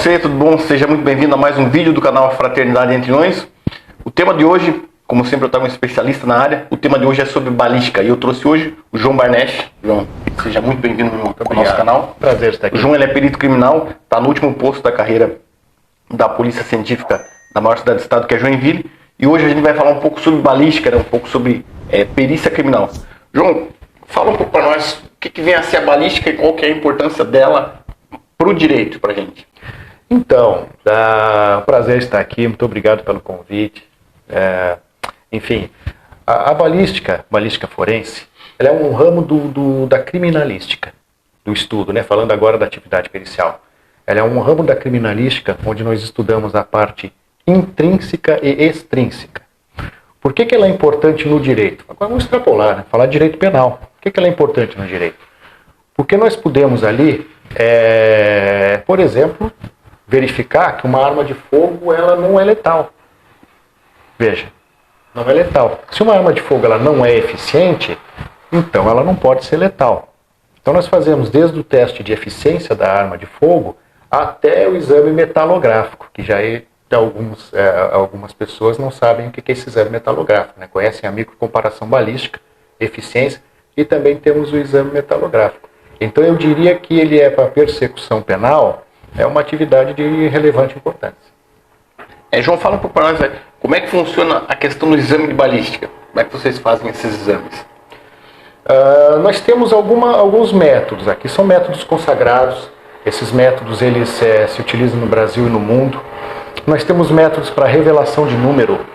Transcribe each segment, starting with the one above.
você, tudo bom? Seja muito bem-vindo a mais um vídeo do canal Fraternidade Entre Nós. O tema de hoje, como sempre eu trago um especialista na área, o tema de hoje é sobre balística e eu trouxe hoje o João Barnesch. João, seja muito bem-vindo ao nosso canal. Prazer estar aqui. O João ele é perito criminal, está no último posto da carreira da Polícia Científica da maior cidade do estado, que é Joinville. E hoje a gente vai falar um pouco sobre balística, né? Um pouco sobre perícia criminal. João, fala um pouco para nós o que vem a ser a balística e qual que é a importância dela para o direito, para a gente. Então, prazer estar aqui, muito obrigado pelo convite. Enfim, a balística forense, ela é um ramo da criminalística, do estudo, né? Falando agora da atividade pericial. Ela é um ramo da criminalística onde nós estudamos a parte intrínseca e extrínseca. Por que ela é importante no direito? Agora vamos extrapolar, né? Falar de direito penal. Por que ela é importante no direito? Porque nós podemos ali, por exemplo, verificar que uma arma de fogo ela não é letal. Veja, não é letal. Se uma arma de fogo ela não é eficiente, então ela não pode ser letal. Então nós fazemos desde o teste de eficiência da arma de fogo até o exame metalográfico, que já algumas pessoas não sabem o que é esse exame metalográfico, né? Conhecem a microcomparação balística, eficiência, e também temos o exame metalográfico. Então eu diria que ele é para persecução penal, é uma atividade de relevante importância. João, fala um pouco para nós, como é que funciona a questão do exame de balística? Como é que vocês fazem esses exames? Nós temos alguns métodos aqui, são métodos consagrados. Esses métodos eles se utilizam no Brasil e no mundo. Nós temos métodos para revelação de número,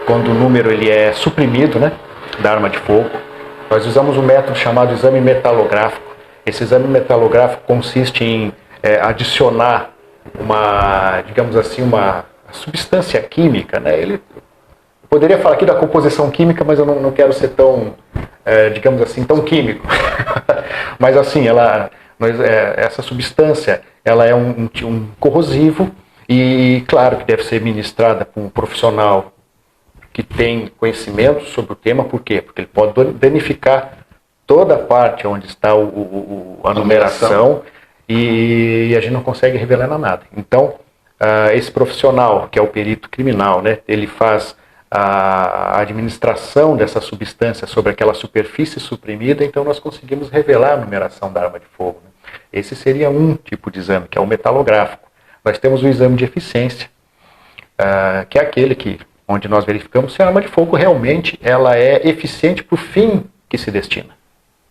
quando o número ele é suprimido, né, da arma de fogo. Nós usamos um método chamado exame metalográfico. Esse exame metalográfico consiste em adicionar digamos assim, uma substância química, né? Eu poderia falar aqui da composição química, mas eu não quero ser tão, digamos assim, tão químico. Mas assim, essa substância, ela é um corrosivo e, claro, que deve ser ministrada por um profissional que tem conhecimento sobre o tema. Por quê? Porque ele pode danificar toda a parte onde está a numeração e a gente não consegue revelar nada. Então, esse profissional, que é o perito criminal, né, ele faz a administração dessa substância sobre aquela superfície suprimida, então nós conseguimos revelar a numeração da arma de fogo, né? Esse seria um tipo de exame, que é o metalográfico. Nós temos o exame de eficiência, que é aquele onde nós verificamos se a arma de fogo realmente ela é eficiente para o fim que se destina.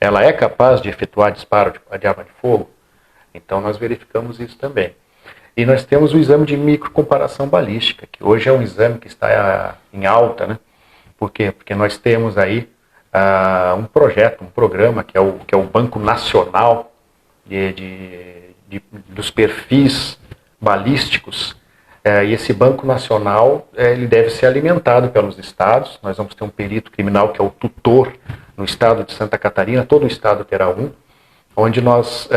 Ela é capaz de efetuar disparo de arma de fogo? Então nós verificamos isso também. E nós temos o exame de microcomparação balística, que hoje é um exame que está em alta, né? Por quê? Porque nós temos aí um projeto, um programa, que é o Banco Nacional dos Perfis Balísticos. E esse Banco Nacional ele deve ser alimentado pelos estados. Nós vamos ter um perito criminal que é o tutor no estado de Santa Catarina, todo o estado terá um, onde nós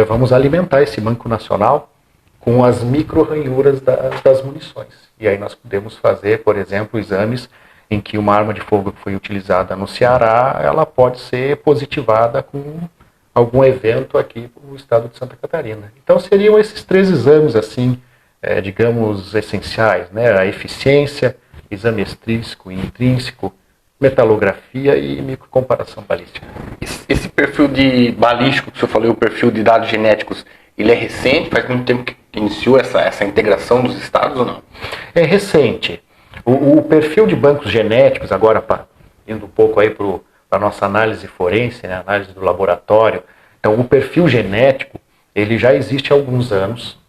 vamos alimentar esse Banco Nacional com as micro-ranhuras das munições. E aí nós podemos fazer, por exemplo, exames em que uma arma de fogo que foi utilizada no Ceará, ela pode ser positivada com algum evento aqui no estado de Santa Catarina. Então seriam esses 3 exames, assim, digamos, essenciais, né? A eficiência, exame extrínseco e intrínseco, metalografia e microcomparação balística. Esse perfil de balístico que o senhor falou, o perfil de dados genéticos, ele é recente? Faz muito tempo que iniciou essa integração dos estados ou não? É recente. O perfil de bancos genéticos, agora indo um pouco aí para a nossa análise forense, né, análise do laboratório. Então, o perfil genético, ele já existe há alguns anos.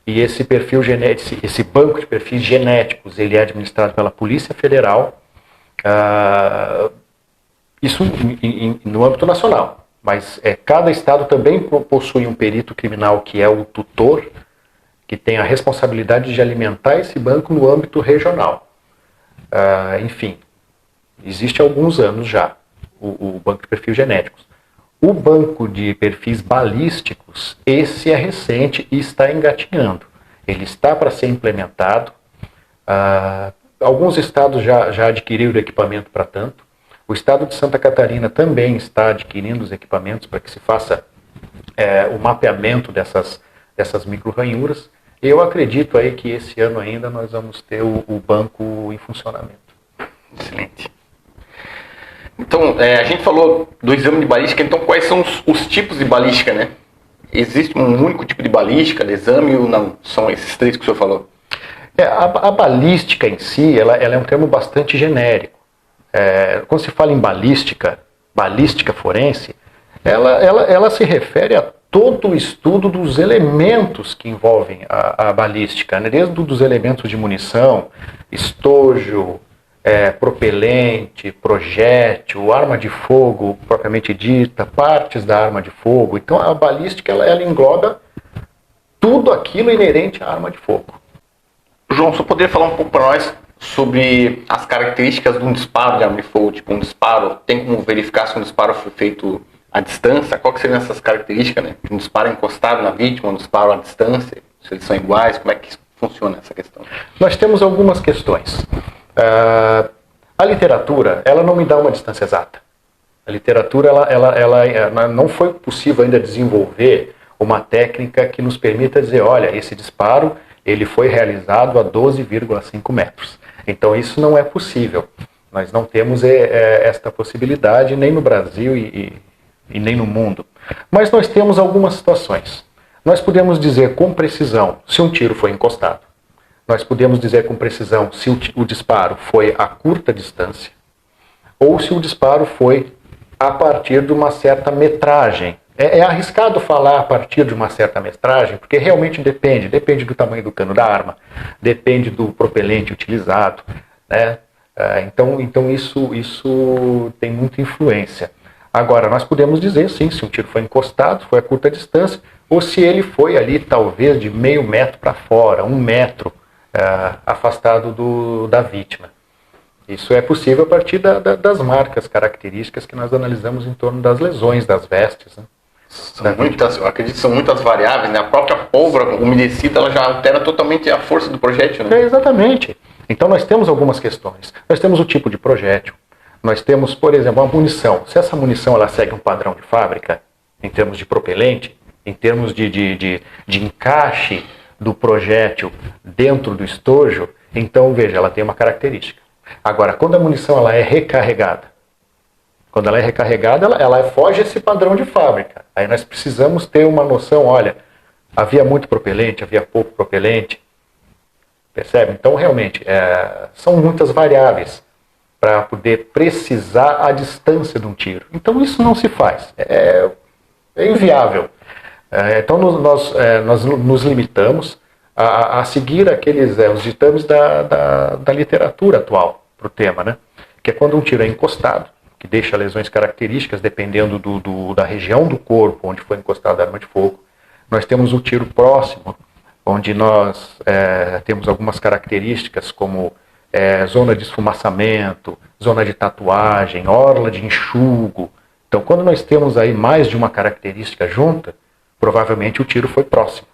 E esse perfil genético, esse banco de perfis genéticos, ele é administrado pela Polícia Federal. Isso no âmbito nacional. Mas cada estado também possui um perito criminal que é o tutor, que tem a responsabilidade de alimentar esse banco no âmbito regional. Enfim, existe há alguns anos já o banco de perfis genéticos. O banco de perfis balísticos, esse é recente e está engatinhando. Ele está para ser implementado. Alguns estados já adquiriram equipamento para tanto. O estado de Santa Catarina também está adquirindo os equipamentos para que se faça o mapeamento dessas micro-ranhuras. Eu acredito aí que esse ano ainda nós vamos ter o banco em funcionamento. Excelente. Então, a gente falou do exame de balística, então quais são os tipos de balística, né? Existe um único tipo de balística, de exame ou não? São esses três que o senhor falou? A balística em si, ela é um termo bastante genérico. Quando se fala em balística forense, ela se refere a todo o estudo dos elementos que envolvem a balística, né? Desde os elementos de munição, estojo, propelente, projétil, arma de fogo propriamente dita, partes da arma de fogo. Então a balística ela engloba tudo aquilo inerente à arma de fogo. João, você poderia falar um pouco para nós sobre as características de um disparo de arma de fogo? Tipo, um disparo, tem como verificar se um disparo foi feito à distância? Qual que seriam essas características, né? Um disparo encostado na vítima, um disparo à distância, se eles são iguais, como é que funciona essa questão? Nós temos algumas questões. A literatura, ela não me dá uma distância exata. A literatura, ela não foi possível ainda desenvolver uma técnica que nos permita dizer, olha, esse disparo, ele foi realizado a 12,5 metros. Então isso não é possível. Nós não temos esta possibilidade nem no Brasil e nem no mundo. Mas nós temos algumas situações. Nós podemos dizer com precisão se um tiro foi encostado. Nós podemos dizer com precisão se o disparo foi a curta distância ou se o disparo foi a partir de uma certa metragem. É arriscado falar a partir de uma certa metragem, porque realmente depende do tamanho do cano da arma, depende do propelente utilizado, né? Então isso tem muita influência. Agora, nós podemos dizer, sim, se um tiro foi encostado, foi a curta distância, ou se ele foi ali, talvez, de meio metro para fora, 1 metro, afastado da vítima. Isso é possível a partir das marcas características que nós analisamos em torno das lesões das vestes, né? Eu acredito que são muitas variáveis, né? A própria pólvora umedecida ela já altera totalmente a força do projétil, né? Exatamente. Então nós temos algumas questões. Nós temos o tipo de projétil. Nós temos, por exemplo, a munição. Se essa munição ela segue um padrão de fábrica, em termos de propelente, em termos de encaixe do projétil dentro do estojo, então, veja, ela tem uma característica. Agora, quando a munição ela é recarregada, ela foge esse padrão de fábrica. Aí nós precisamos ter uma noção, olha, havia muito propelente, havia pouco propelente. Percebe? Então, realmente, são muitas variáveis para poder precisar a distância de um tiro. Então, isso não se faz. É inviável. Então, nós nos limitamos a seguir os ditames da literatura atual para o tema, né? Que é quando um tiro é encostado, que deixa lesões características dependendo da região do corpo onde foi encostada a arma de fogo. Nós temos o tiro próximo, onde nós temos algumas características como zona de esfumaçamento, zona de tatuagem, orla de enxugo. Então, quando nós temos aí mais de uma característica junta, provavelmente o tiro foi próximo.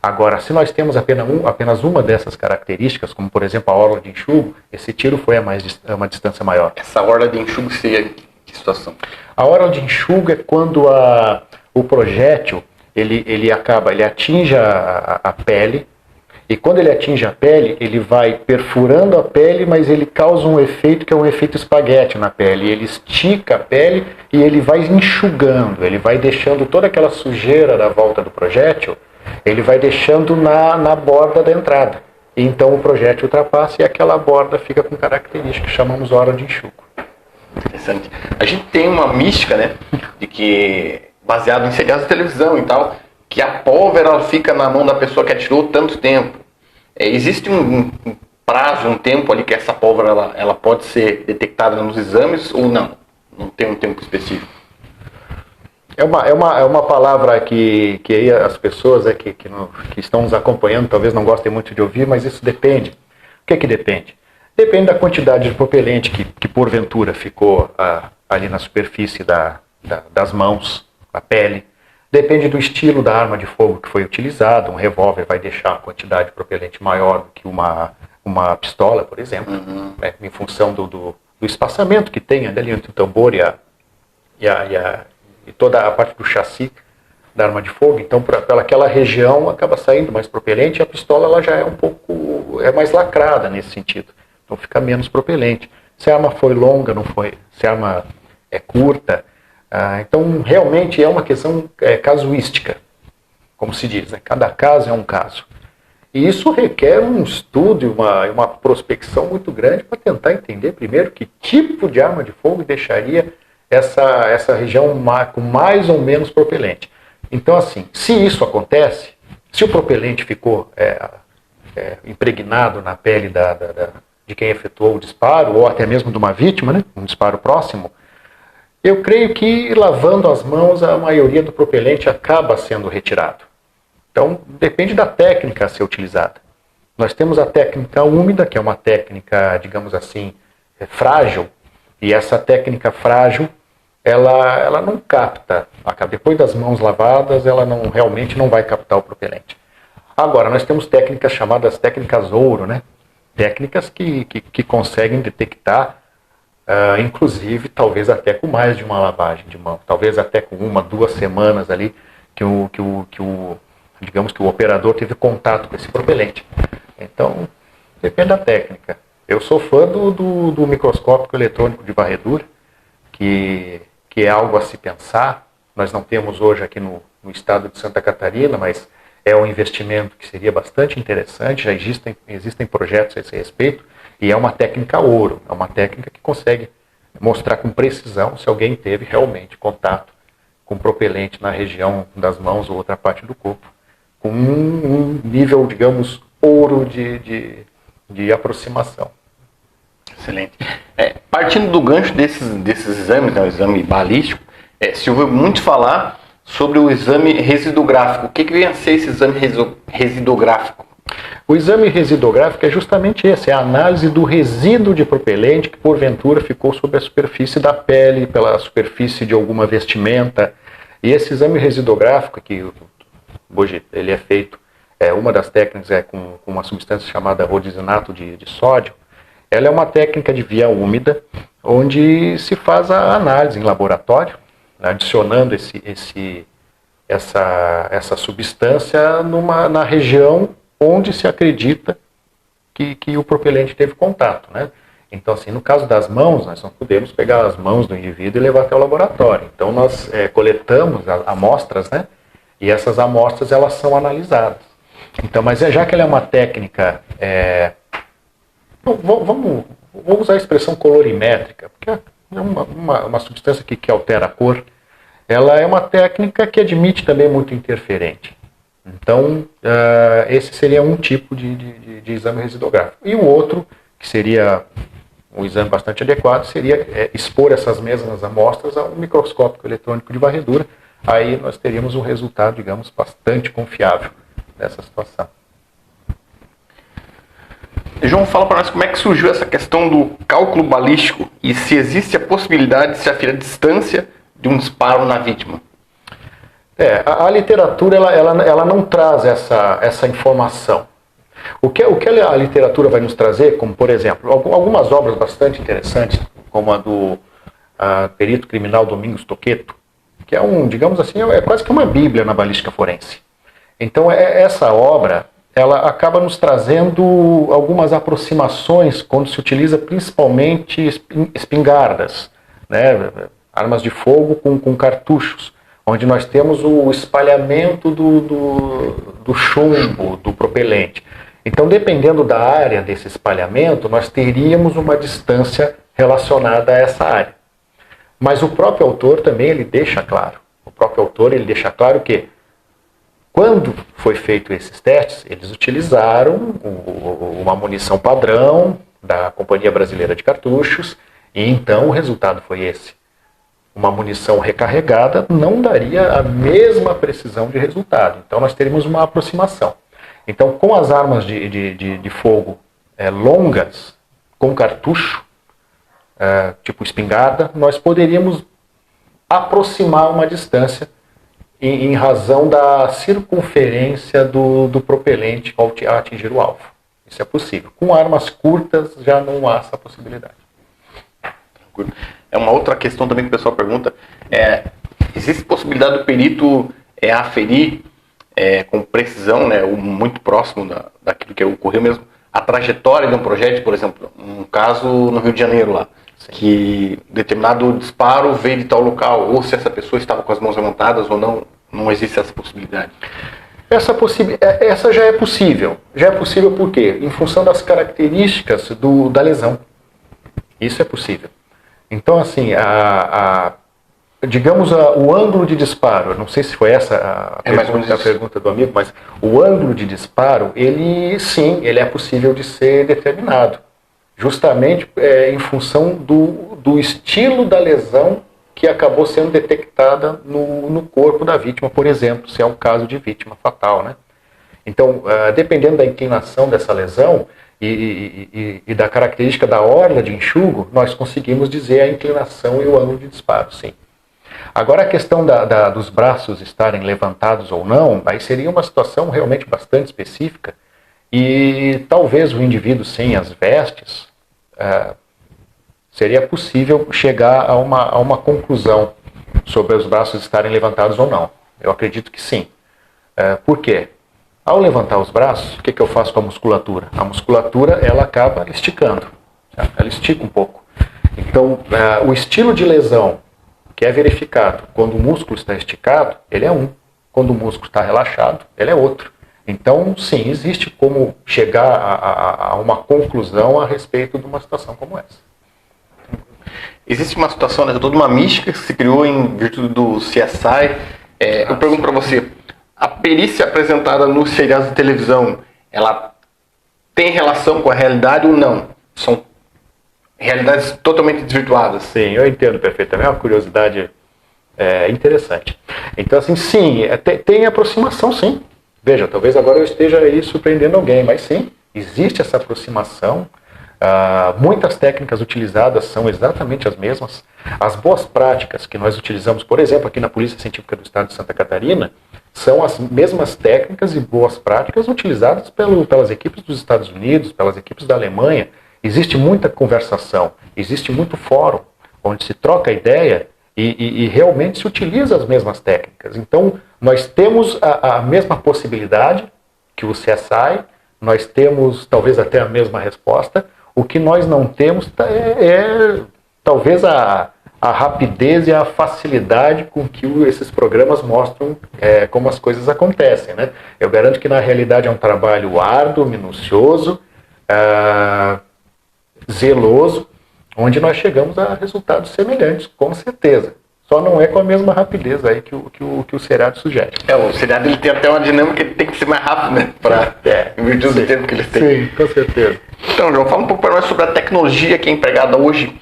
Agora, se nós temos apenas uma dessas características, como por exemplo a orla de enxugo, esse tiro foi a uma distância maior. Essa orla de enxugo seria que situação? A orla de enxugo é quando o projétil ele atinge a pele, e quando ele atinge a pele, ele vai perfurando a pele, mas ele causa um efeito que é um efeito espaguete na pele. Ele estica a pele e ele vai enxugando, ele vai deixando toda aquela sujeira da volta do projétil, ele vai deixando na borda da entrada. E então o projétil ultrapassa e aquela borda fica com característica que chamamos orla de enxugo. Interessante. A gente tem uma mística, né, de que, baseado em seriados de televisão e tal, que a pólvora ela fica na mão da pessoa que atirou tanto tempo. Existe um prazo, um tempo ali que essa pólvora ela pode ser detectada nos exames ou não? Não tem um tempo específico? É uma palavra que aí as pessoas que estão nos acompanhando talvez não gostem muito de ouvir, mas isso depende. O que depende? Depende da quantidade de propelente que porventura ficou ali na superfície das mãos, da pele. Depende do estilo da arma de fogo que foi utilizada. Um revólver vai deixar uma quantidade de propelente maior do que uma pistola, por exemplo, né, em função do espaçamento que tem ali entre o tambor e toda a parte do chassi. da arma de fogo, então pelaquela região acaba saindo mais propelente, e a pistola ela já é um pouco mais lacrada nesse sentido, então fica menos propelente. Se a arma foi longa, não foi, se a arma é curta, então realmente é uma questão casuística, como se diz, né? Cada caso é um caso. E isso requer um estudo e uma prospecção muito grande para tentar entender primeiro que tipo de arma de fogo deixaria essa região com mais ou menos propelente. Então, assim, se isso acontece, se o propelente ficou impregnado na pele de quem efetuou o disparo, ou até mesmo de uma vítima, né, um disparo próximo, eu creio que lavando as mãos a maioria do propelente acaba sendo retirado. Então, depende da técnica a ser utilizada. Nós temos a técnica úmida, que é uma técnica, digamos assim, frágil, e essa técnica frágil, ela não capta, depois das mãos lavadas, ela realmente não vai captar o propelente. Agora, nós temos técnicas chamadas técnicas ouro, né? Técnicas que conseguem detectar, inclusive, talvez até com mais de uma lavagem de mão, talvez até com 1, 2 semanas ali, digamos que o operador teve contato com esse propelente. Então, depende da técnica. Eu sou fã do microscópio eletrônico de varredura, que é algo a se pensar. Nós não temos hoje aqui no estado de Santa Catarina, mas é um investimento que seria bastante interessante, já existem projetos a esse respeito, e é uma técnica ouro, é uma técnica que consegue mostrar com precisão se alguém teve realmente contato com propelente na região das mãos ou outra parte do corpo, com um nível, digamos, ouro de aproximação. Excelente. Partindo do gancho desses exames, né, o exame balístico, se ouviu muito falar sobre o exame residográfico. O que vem a ser esse exame residográfico? O exame residográfico é justamente esse, é a análise do resíduo de propelente que porventura ficou sobre a superfície da pele, pela superfície de alguma vestimenta. E esse exame residográfico, que hoje ele é feito, uma das técnicas é com uma substância chamada rodizinato de sódio. Ela é uma técnica de via úmida, onde se faz a análise em laboratório, adicionando essa substância na região onde se acredita que o propelente teve contato, né? Então, assim, no caso das mãos, nós não podemos pegar as mãos do indivíduo e levar até o laboratório. Então, nós coletamos amostras, né? E essas amostras, elas são analisadas. Então, mas já que ela é uma técnica... Vamos usar a expressão colorimétrica, porque é uma substância que altera a cor. Ela é uma técnica que admite também muito interferente. Então, esse seria um tipo de exame residográfico. E o outro, que seria um exame bastante adequado, seria expor essas mesmas amostras a um microscópio eletrônico de varredura. Aí nós teríamos um resultado, digamos, bastante confiável nessa situação. João, fala para nós como é que surgiu essa questão do cálculo balístico e se existe a possibilidade de se aferir a distância de um disparo na vítima. A literatura ela não traz essa informação. O que a literatura vai nos trazer, como por exemplo, algumas obras bastante interessantes, como a do perito criminal Domingos Toqueto, que é digamos assim, é quase que uma bíblia na balística forense. Então essa obra, ela acaba nos trazendo algumas aproximações quando se utiliza principalmente espingardas, né, armas de fogo com cartuchos, onde nós temos o espalhamento do chumbo, do propelente. Então, dependendo da área desse espalhamento, nós teríamos uma distância relacionada a essa área. Mas o próprio autor também ele deixa claro. Que quando foi feito esses testes, eles utilizaram uma munição padrão da Companhia Brasileira de Cartuchos, e então o resultado foi esse. Uma munição recarregada não daria a mesma precisão de resultado. Então nós teríamos uma aproximação. Então com as armas de fogo longas, com cartucho, tipo espingarda, nós poderíamos aproximar uma distância em razão da circunferência do propelente ao atingir o alvo. Isso é possível. Com armas curtas já não há essa possibilidade. Uma outra questão também que o pessoal pergunta existe possibilidade do perito aferir com precisão, né, ou muito próximo daquilo que ocorreu mesmo, a trajetória de um projeto, por exemplo, um caso no Rio de Janeiro lá, sim, que determinado disparo veio de tal local, ou se essa pessoa estava com as mãos levantadas ou não, não existe essa possibilidade. Essa já é possível. Já é possível por quê? Em função das características da lesão. Isso é possível. Então, assim, digamos, o ângulo de disparo, não sei se foi essa a pergunta do amigo, mas o ângulo de disparo, ele é possível de ser determinado, justamente em função do estilo da lesão que acabou sendo detectada no corpo da vítima, por exemplo, se é um caso de vítima fatal, né? Então, dependendo da inclinação dessa lesão e da característica da orla de enxugo, nós conseguimos dizer a inclinação e o ângulo de disparo, sim. Agora, a questão dos braços estarem levantados ou não, aí seria uma situação realmente bastante específica e talvez o indivíduo sem as vestes, seria possível chegar a uma conclusão sobre os braços estarem levantados ou não. Eu acredito que sim. Por quê? Ao levantar os braços, o que eu faço com a musculatura? A musculatura, ela acaba esticando. Certo? Ela estica um pouco. Então, o estilo de lesão que é verificado quando o músculo está esticado, ele é um. Quando o músculo está relaxado, ele é outro. Então, sim, existe como chegar a uma conclusão a respeito de uma situação como essa. Existe uma situação, né, toda uma mística que se criou em virtude do CSI. Eu pergunto para você, a perícia apresentada nos seriados de televisão, ela tem relação com a realidade ou não? São realidades totalmente desvirtuadas? Sim, eu entendo perfeitamente. É uma curiosidade interessante. Então, assim, sim, tem aproximação, sim. Veja, talvez agora eu esteja aí surpreendendo alguém, mas sim, existe essa aproximação. Muitas técnicas utilizadas são exatamente as mesmas. As boas práticas que nós utilizamos, por exemplo, aqui na Polícia Científica do Estado de Santa Catarina, são as mesmas técnicas e boas práticas utilizadas pelas equipes dos Estados Unidos, pelas equipes da Alemanha. Existe muita conversação, existe muito fórum, onde se troca ideia e realmente se utiliza as mesmas técnicas. Então, nós temos a mesma possibilidade que o CSI, nós temos talvez até a mesma resposta. O que nós não temos talvez a rapidez e a facilidade com que esses programas mostram como as coisas acontecem, né? Eu garanto que na realidade é um trabalho árduo, minucioso, zeloso, onde nós chegamos a resultados semelhantes, com certeza. Só não é com a mesma rapidez aí que o seriado sugere. O seriado ele tem até uma dinâmica que tem que ser mais rápido, né? Em virtude do tempo que ele tem. Sim, com certeza. Então, João, fala um pouco para nós sobre a tecnologia que é empregada hoje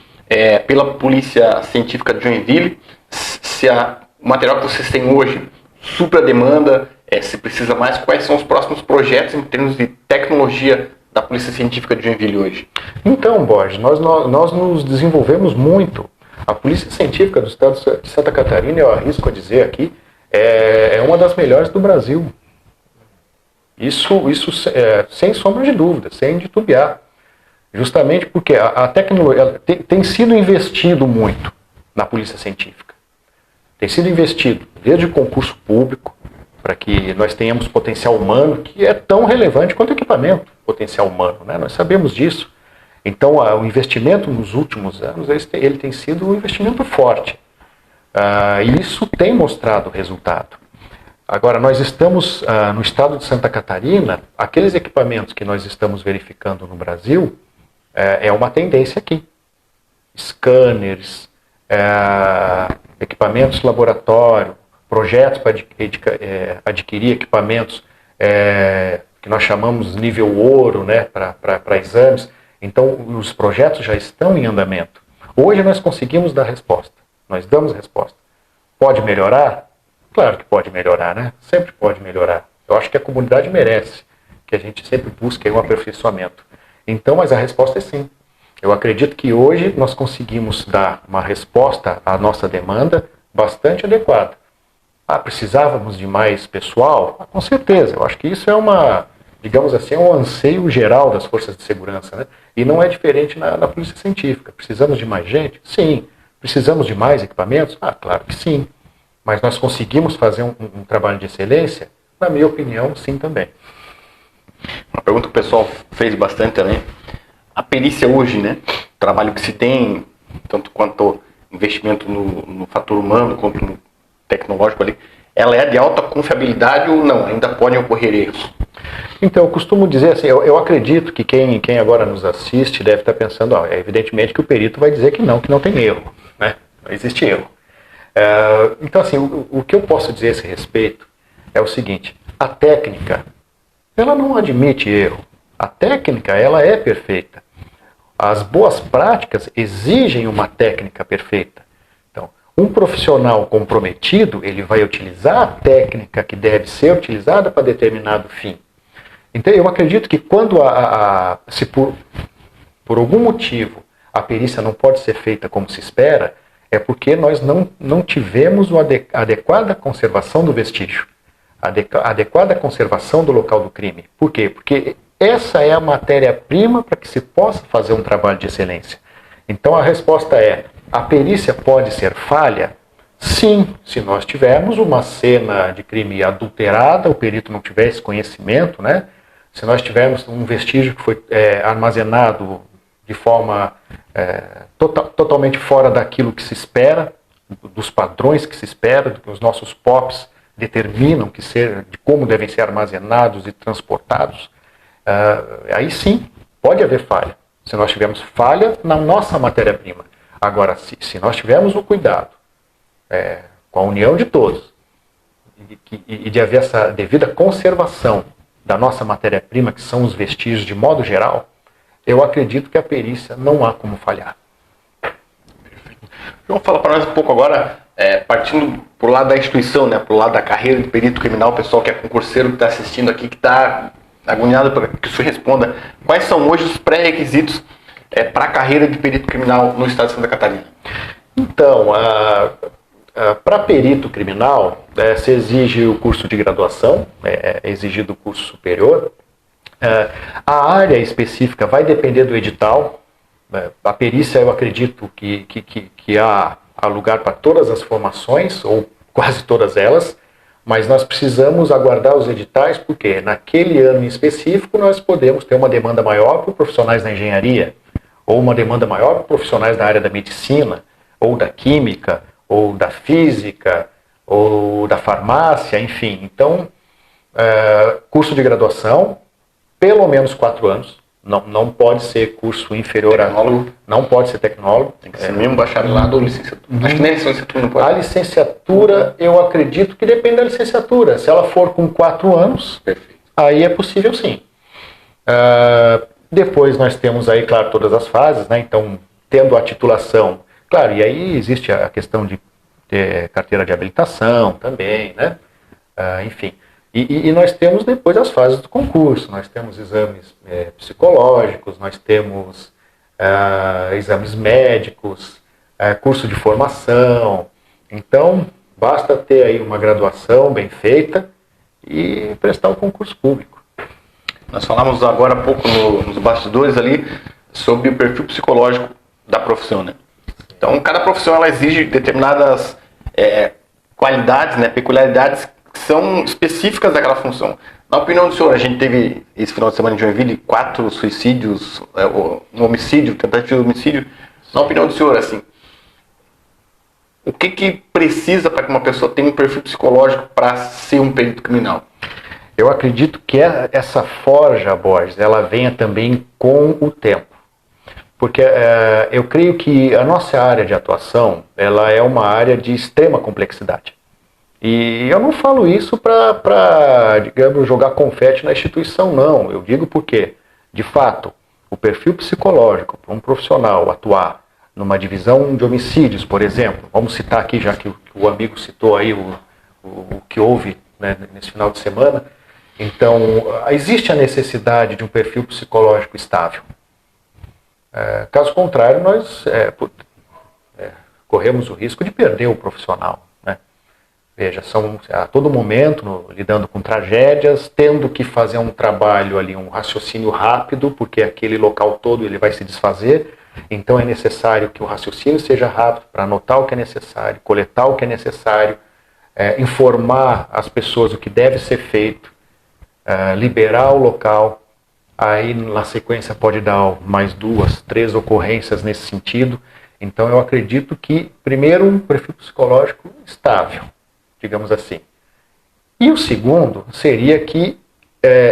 pela Polícia Científica de Joinville. Se o material que vocês têm hoje supra a demanda, se precisa mais, quais são os próximos projetos em termos de tecnologia da Polícia Científica de Joinville hoje? Então, Borges, nós nos desenvolvemos muito. A Polícia Científica do Estado de Santa Catarina, eu arrisco a dizer aqui, é uma das melhores do Brasil. Isso sem sombra de dúvida, sem titubear. Justamente porque a tecnologia tem sido investido muito na Polícia Científica. Tem sido investido desde o concurso público, para que nós tenhamos potencial humano, que é tão relevante quanto equipamento, potencial humano, né? Nós sabemos disso. Então, o investimento nos últimos anos, ele tem sido um investimento forte. E isso tem mostrado resultado. Agora, nós estamos no estado de Santa Catarina, aqueles equipamentos que nós estamos verificando no Brasil, é uma tendência aqui. Scanners, equipamentos de laboratório, projetos para adquirir equipamentos que nós chamamos nível ouro, né, para exames. Então, os projetos já estão em andamento. Hoje nós conseguimos dar resposta. Nós damos resposta. Pode melhorar? Claro que pode melhorar, né? Sempre pode melhorar. Eu acho que a comunidade merece que a gente sempre busque um aperfeiçoamento. Então, mas a resposta é sim. Eu acredito que hoje nós conseguimos dar uma resposta à nossa demanda bastante adequada. Precisávamos de mais pessoal? Com certeza. Eu acho que isso digamos assim, é um anseio geral das forças de segurança, né? E não é diferente na Polícia Científica. Precisamos de mais gente? Sim. Precisamos de mais equipamentos? Claro que sim. Mas nós conseguimos fazer um trabalho de excelência? Na minha opinião, sim também. Uma pergunta que o pessoal fez bastante também. A perícia hoje, né? O trabalho que se tem, tanto quanto investimento no fator humano, quanto no tecnológico ali, ela é de alta confiabilidade ou não? Ainda podem ocorrer erros? Então, eu costumo dizer assim, eu acredito que quem agora nos assiste deve estar pensando, evidentemente que o perito vai dizer que não tem erro, né? Não existe erro. Então, assim, o que eu posso dizer a esse respeito é o seguinte: a técnica, ela não admite erro. A técnica, ela é perfeita. As boas práticas exigem uma técnica perfeita. Então, um profissional comprometido, ele vai utilizar a técnica que deve ser utilizada para determinado fim. Então, eu acredito que quando se por algum motivo a perícia não pode ser feita como se espera, é porque nós não tivemos a adequada conservação do vestígio, a adequada conservação do local do crime. Por quê? Porque essa é a matéria-prima para que se possa fazer um trabalho de excelência. Então a resposta é: a perícia pode ser falha? Sim, se nós tivermos uma cena de crime adulterada, o perito não tiver esse conhecimento, né? Se nós tivermos um vestígio que foi armazenado de forma totalmente fora daquilo que se espera, dos padrões que se espera, do que os nossos POPs determinam de como devem ser armazenados e transportados, aí sim, pode haver falha. Se nós tivermos falha na nossa matéria-prima. Agora, se nós tivermos o cuidado, com a união de todos, e de haver essa devida conservação da nossa matéria-prima, que são os vestígios de modo geral, eu acredito que a perícia não há como falhar. Vamos falar para nós um pouco agora, partindo para o lado da instituição, né, para o lado da carreira de perito criminal, o pessoal que é concurseiro, que está assistindo aqui, que está agoniado para que o senhor responda. Quais são hoje os pré-requisitos para a carreira de perito criminal no estado de Santa Catarina? Então, para perito criminal, se exige o curso de graduação, é exigido o curso superior. A área específica vai depender do edital. A perícia, eu acredito que há lugar para todas as formações, ou quase todas elas, mas nós precisamos aguardar os editais, porque naquele ano em específico nós podemos ter uma demanda maior por profissionais da engenharia, ou uma demanda maior por profissionais da área da medicina, ou da química, ou da física, ou da farmácia, enfim. Então, curso de graduação, pelo menos 4 anos, não pode ser curso inferior tecnólogo. Não pode ser tecnólogo. Tem que ser mesmo bacharelado ou licenciatura. Acho que nem licenciatura não pode. A licenciatura, eu acredito que depende da licenciatura. Se ela for com 4 anos, perfeito, aí é possível sim. Depois nós temos aí, claro, todas as fases, né? Então, tendo a titulação, claro, e aí existe a questão de ter carteira de habilitação também, né? Enfim. E nós temos depois as fases do concurso. Nós temos exames psicológicos, nós temos exames médicos, curso de formação. Então, basta ter aí uma graduação bem feita e prestar o concurso público. Nós falamos agora há pouco nos bastidores ali sobre o perfil psicológico da profissão, né? Então, cada profissão ela exige determinadas qualidades, né, peculiaridades que são específicas daquela função. Na opinião do senhor, a gente teve esse final de semana em Joinville 4 suicídios, um homicídio, tentativa de homicídio. Na opinião do senhor, assim, o que precisa para que uma pessoa tenha um perfil psicológico para ser um perito criminal? Eu acredito que essa forja, Borges, ela venha também com o tempo. Porque eu creio que a nossa área de atuação, ela é uma área de extrema complexidade. E eu não falo isso para, digamos, jogar confete na instituição, não. Eu digo porque, de fato, o perfil psicológico para um profissional atuar numa divisão de homicídios, por exemplo, vamos citar aqui, já que o amigo citou aí o que houve, né, nesse final de semana. Então, existe a necessidade de um perfil psicológico estável. Caso contrário, nós corremos o risco de perder o profissional. Né? Veja, são a todo momento lidando com tragédias, tendo que fazer um trabalho ali, um raciocínio rápido, porque aquele local todo ele vai se desfazer. Então é necessário que o raciocínio seja rápido para anotar o que é necessário, coletar o que é necessário, informar as pessoas o que deve ser feito, liberar o local. Aí, na sequência, pode dar mais 2, 3 ocorrências nesse sentido. Então, eu acredito que, primeiro, um perfil psicológico estável, digamos assim. E o segundo seria que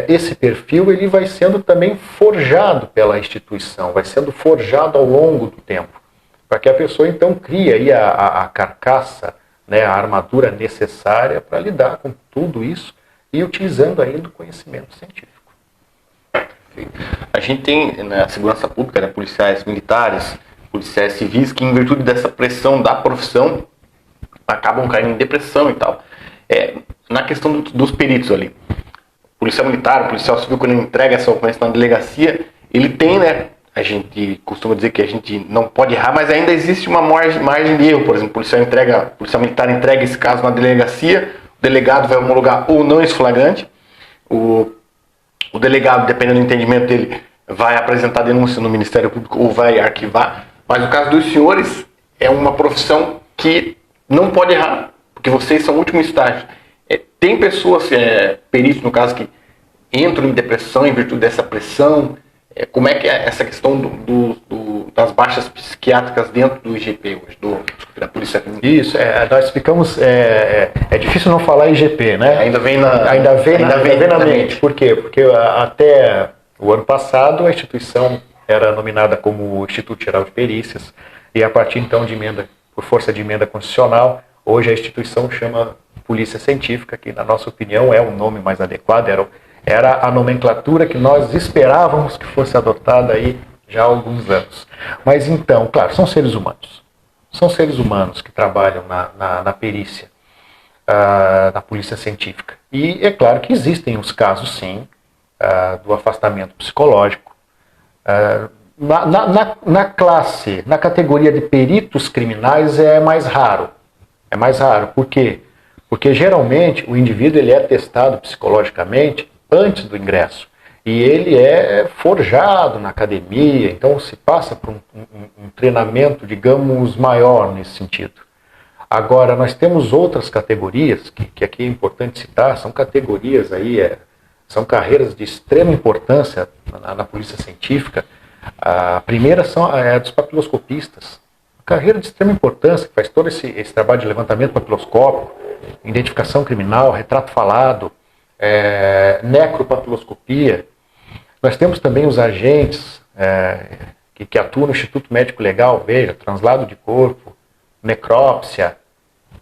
esse perfil ele vai sendo também forjado pela instituição, vai sendo forjado ao longo do tempo, para que a pessoa, então, crie aí a carcaça, né, a armadura necessária para lidar com tudo isso e utilizando ainda o conhecimento científico. A gente tem na segurança pública, né, policiais militares, policiais civis, que em virtude dessa pressão da profissão, acabam caindo em depressão e tal. Na questão dos peritos ali, o policial militar, o policial civil, quando ele entrega essa ocorrência na delegacia, ele tem, né, a gente costuma dizer que a gente não pode errar, mas ainda existe uma margem de erro. Por exemplo, o policial militar entrega esse caso na delegacia, o delegado vai homologar ou não esse flagrante, o delegado, dependendo do entendimento dele, vai apresentar denúncia no Ministério Público ou vai arquivar. Mas no caso dos senhores, é uma profissão que não pode errar, porque vocês são o último estágio. Tem pessoas, peritos no caso, que entram em depressão em virtude dessa pressão. Como é que é essa questão das baixas psiquiátricas dentro do IGP hoje, da Polícia Criminal? Isso, nós ficamos... É difícil não falar IGP, né? Ainda vem na mente. Por quê? Porque até o ano passado a instituição era nominada como Instituto Geral de Perícias e a partir então por força de emenda constitucional, hoje a instituição chama Polícia Científica, que na nossa opinião é o nome mais adequado, era a nomenclatura que nós esperávamos que fosse adotada aí já há alguns anos. Mas então, claro, são seres humanos. São seres humanos que trabalham na perícia, na polícia científica. E é claro que existem os casos, sim, do afastamento psicológico. Na categoria de peritos criminais é mais raro. É mais raro. Por quê? Porque geralmente o indivíduo ele é testado psicologicamente antes do ingresso. E ele é forjado na academia, então se passa por um treinamento, digamos, maior nesse sentido. Agora, nós temos outras categorias, que aqui é importante citar, são categorias aí, são carreiras de extrema importância na polícia científica. A primeira é a dos papiloscopistas. Carreira de extrema importância, que faz todo esse trabalho de levantamento papiloscópico, identificação criminal, retrato falado, necropapiloscopia. Nós temos também os agentes que atuam no Instituto Médico Legal, veja, translado de corpo, necrópsia,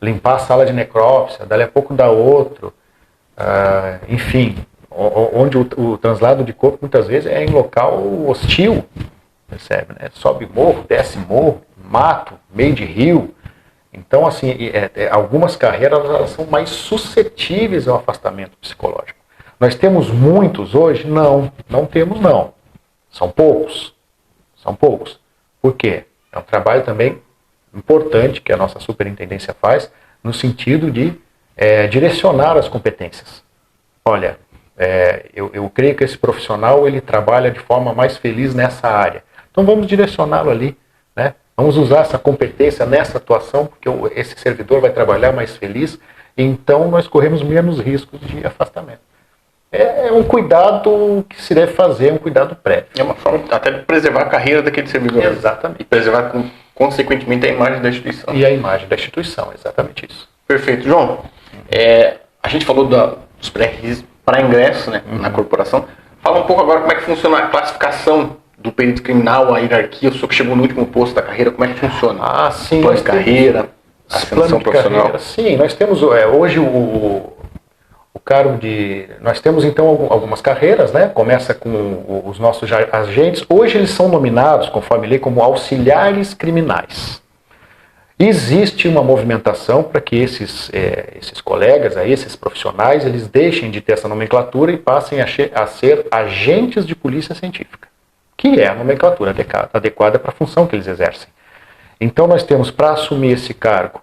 limpar a sala de necrópsia, dali a pouco dá outro, enfim, onde o translado de corpo muitas vezes é em local hostil, percebe, né? Sobe morro, desce morro, mato, meio de rio. Então, assim, algumas carreiras elas são mais suscetíveis ao afastamento psicológico. Nós temos muitos hoje? Não temos não. São poucos. Por quê? É um trabalho também importante que a nossa superintendência faz no sentido de direcionar as competências. Olha, eu creio que esse profissional ele trabalha de forma mais feliz nessa área. Então vamos direcioná-lo ali, né? Vamos usar essa competência nessa atuação, porque esse servidor vai trabalhar mais feliz, então nós corremos menos riscos de afastamento. É um cuidado que se deve fazer, um cuidado prévio. É uma forma até de preservar a carreira daquele servidor. Exatamente. E preservar, consequentemente, a imagem da instituição. E a imagem da instituição, exatamente isso. Perfeito. João, a gente falou dos pré-requisitos para ingresso, né, na corporação. Fala um pouco agora como é que funciona a classificação do perito criminal, a hierarquia, o senhor que chegou no último posto da carreira, como é que funciona? Sim. Plano de carreira, ascensão profissional. Carreira. Sim, nós temos hoje o cargo de... Nós temos então algumas carreiras, né? Começa com os nossos agentes. Hoje eles são nominados, conforme lei, como auxiliares criminais. Existe uma movimentação para que esses colegas, esses profissionais, eles deixem de ter essa nomenclatura e passem a ser agentes de polícia científica, que é a nomenclatura adequada para a função que eles exercem. Então nós temos, para assumir esse cargo,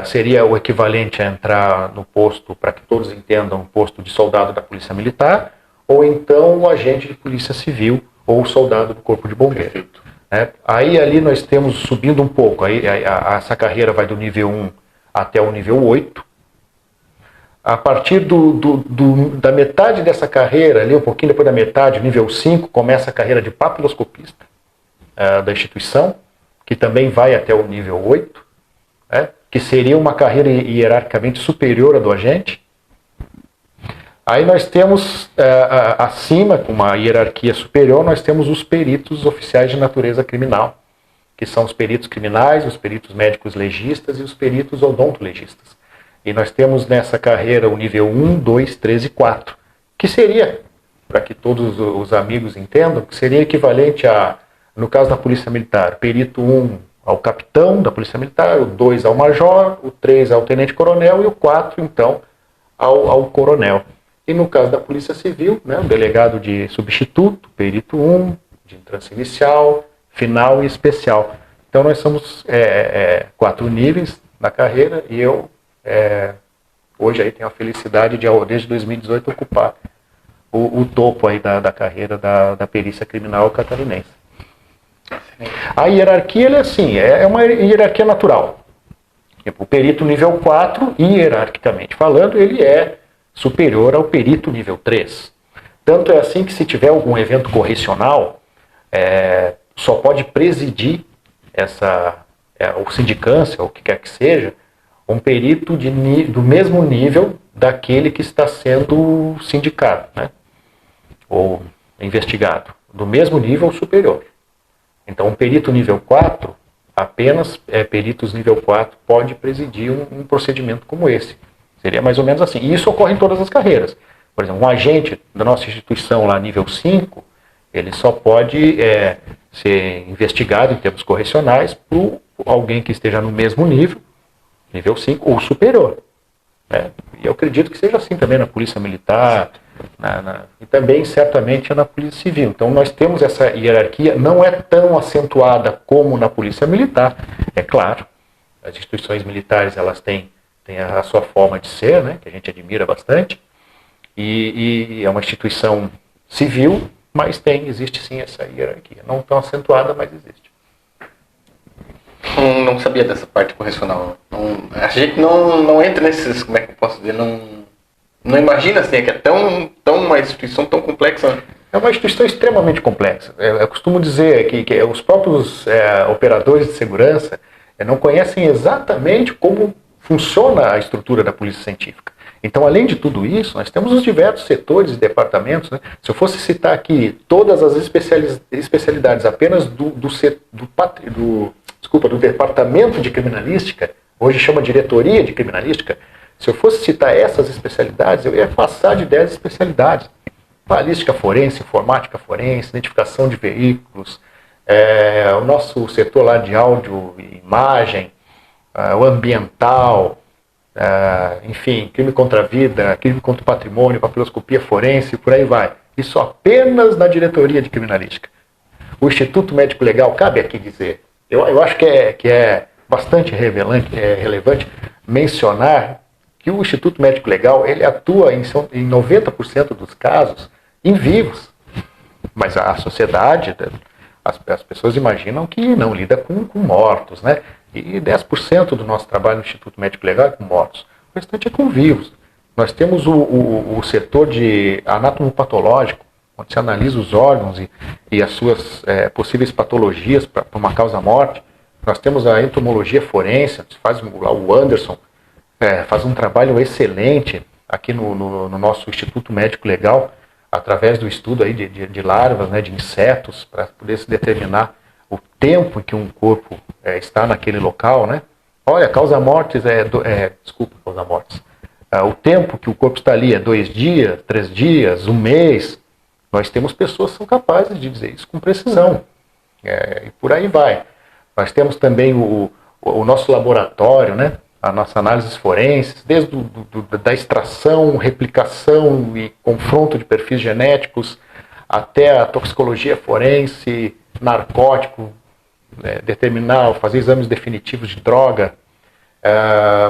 seria o equivalente a entrar no posto, para que todos entendam, um posto de soldado da Polícia Militar, ou então o agente de Polícia Civil, ou o soldado do Corpo de Bombeiro. Aí ali nós temos, subindo um pouco, essa carreira vai do nível 1 até o nível 8, A partir da metade dessa carreira, ali um pouquinho depois da metade, nível 5, começa a carreira de papiloscopista da instituição, que também vai até o nível 8, que seria uma carreira hierarquicamente superior à do agente. Aí nós temos, acima, com uma hierarquia superior, nós temos os peritos oficiais de natureza criminal, que são os peritos criminais, os peritos médicos legistas e os peritos odontolegistas. E nós temos nessa carreira o nível 1, 2, 3 e 4, que seria, para que todos os amigos entendam, que seria equivalente a, no caso da Polícia Militar, perito 1 ao capitão da Polícia Militar, o 2 ao major, o 3 ao tenente-coronel e o 4, então, ao coronel. E no caso da Polícia Civil, né, o delegado de substituto, perito 1, de entrância inicial, final e especial. Então nós somos 4 níveis na carreira e eu hoje aí tenho a felicidade de, desde 2018, ocupar o topo aí da carreira da perícia criminal catarinense. A hierarquia ela é uma hierarquia natural. O perito nível 4, hierarquicamente falando, ele é superior ao perito nível 3. Tanto é assim que se tiver algum evento correcional, só pode presidir ou sindicância, ou o que quer que seja, um perito do mesmo nível daquele que está sendo sindicado, né? Ou investigado, do mesmo nível superior. Então, um perito nível 4, apenas peritos nível 4 pode presidir um procedimento como esse. Seria mais ou menos assim. E isso ocorre em todas as carreiras. Por exemplo, um agente da nossa instituição lá, nível 5, ele só pode ser investigado em termos correcionais por alguém que esteja no mesmo nível 5 ou superior. Né? E eu acredito que seja assim também na Polícia Militar e também, certamente, na Polícia Civil. Então, nós temos essa hierarquia, não é tão acentuada como na Polícia Militar. É claro, as instituições militares elas têm a sua forma de ser, né, que a gente admira bastante, e é uma instituição civil, mas existe sim essa hierarquia. Não tão acentuada, mas existe. Não sabia dessa parte correcional. A gente não entra nesses, como é que eu posso dizer, não imagina assim, que é uma instituição tão complexa. É uma instituição extremamente complexa. Eu costumo dizer que os próprios operadores de segurança não conhecem exatamente como funciona a estrutura da polícia científica. Então, além de tudo isso, nós temos os diversos setores e departamentos. Né? Se eu fosse citar aqui todas as especialidades apenas do departamento de criminalística, hoje chama diretoria de criminalística, se eu fosse citar essas especialidades, eu ia passar de 10 especialidades. Balística forense, informática forense, identificação de veículos, o nosso setor lá de áudio e imagem, o ambiental, enfim, crime contra a vida, crime contra o patrimônio, papiloscopia forense, por aí vai. Isso apenas na diretoria de criminalística. O Instituto Médico Legal, cabe aqui dizer, eu acho que é bastante relevante mencionar que o Instituto Médico Legal ele atua em 90% dos casos em vivos. Mas a sociedade, as pessoas imaginam que não lida com mortos, né? E 10% do nosso trabalho no Instituto Médico Legal é com mortos. O restante é com vivos. Nós temos o setor de anátomo-patológico, onde se analisa os órgãos e as suas possíveis patologias para uma causa-morte. Nós temos a entomologia forense, faz o Anderson, faz um trabalho excelente aqui no nosso Instituto Médico Legal, através do estudo aí de larvas, né, de insetos, para poder se determinar o tempo em que um corpo está naquele local, né? Olha, causa-mortes causa-mortes. O tempo que o corpo está ali é 2 dias, 3 dias, 1 mês. Nós temos pessoas que são capazes de dizer isso com precisão. E por aí vai. Nós temos também o nosso laboratório, né? As nossas análises forenses, desde da extração, replicação e confronto de perfis genéticos, até a toxicologia forense, narcótico, determinar, fazer exames definitivos de droga,